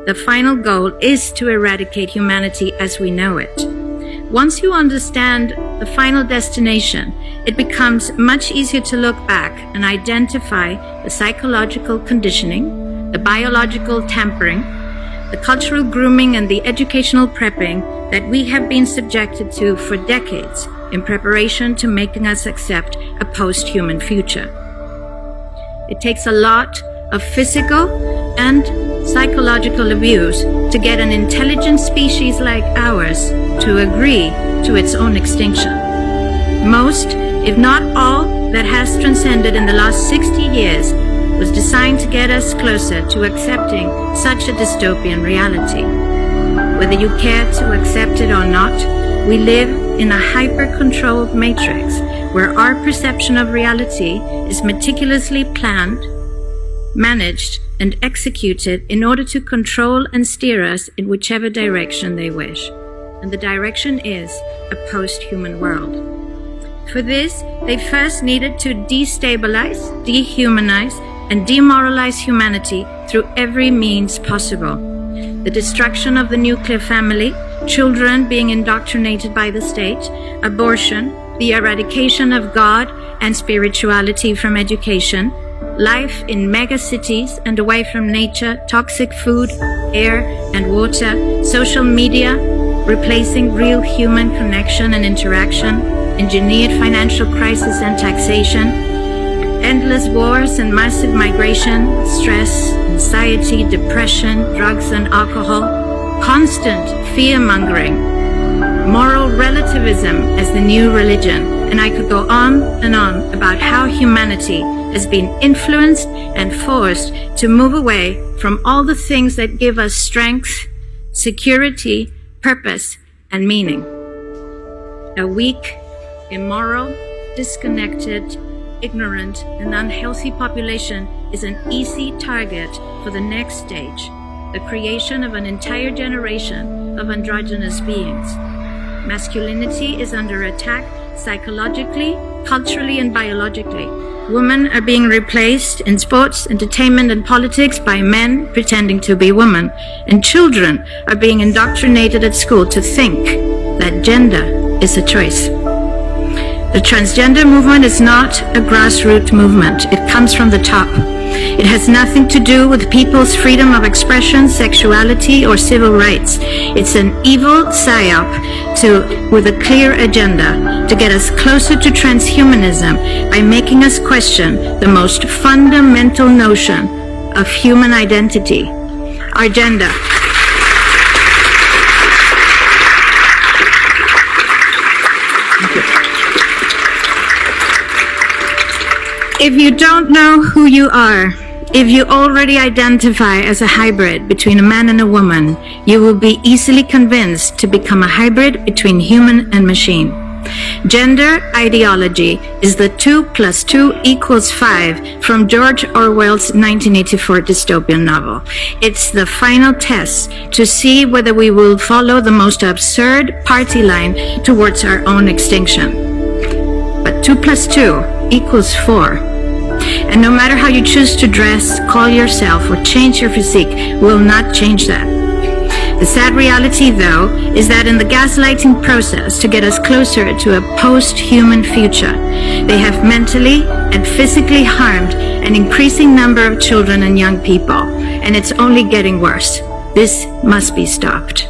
The final goal is to eradicate humanity as we know it. Once you understand the final destination, it becomes much easier to look back and identify the psychological conditioning, the biological tampering, the cultural grooming, and the educational prepping that we have been subjected to for decades in preparation to making us accept a post-human future. It takes a lot of physical and psychological abuse to get an intelligent species like ours to agree to its own extinction. Most, if not all, that has transcended in the last 60 years was designed to get us closer to accepting such a dystopian reality. Whether you care to accept it or not, we live in a hyper-controlled matrix where our perception of reality is meticulously planned, managed, and executed in order to control and steer us in whichever direction they wish. And the direction is a post-human world. For this, they first needed to destabilize, dehumanize, and demoralize humanity through every means possible. The destruction of the nuclear family, children being indoctrinated by the state, abortion, the eradication of God and spirituality from education, life in megacities and away from nature, toxic food, air and water, social media, replacing real human connection and interaction, engineered financial crisis and taxation, endless wars and massive migration, stress, anxiety, depression, drugs and alcohol, constant fear-mongering, moral relativism as the new religion, and I could go on and on about how humanity has been influenced and forced to move away from all the things that give us strength, security, purpose, and meaning. A weak, immoral, disconnected, ignorant, and unhealthy population is an easy target for the next stage, the creation of an entire generation of androgynous beings. Masculinity is under attack psychologically, culturally, and biologically. Women are being replaced in sports, entertainment, and politics by men pretending to be women. And children are being indoctrinated at school to think that gender is a choice. The transgender movement is not a grassroots movement. It comes from the top. It has nothing to do with people's freedom of expression, sexuality, or civil rights. It's an evil psyop with a clear agenda to get us closer to transhumanism by making us question the most fundamental notion of human identity, our gender. If you don't know who you are, if you already identify as a hybrid between a man and a woman, you will be easily convinced to become a hybrid between human and machine. Gender ideology is the 2 + 2 = 5 from George Orwell's 1984 dystopian novel. It's the final test to see whether we will follow the most absurd party line towards our own extinction. But 2 + 2 = 4. And no matter how you choose to dress, call yourself, or change your physique, will not change that. The sad reality, though, is that in the gaslighting process to get us closer to a post-human future, they have mentally and physically harmed an increasing number of children and young people, and it's only getting worse. This must be stopped.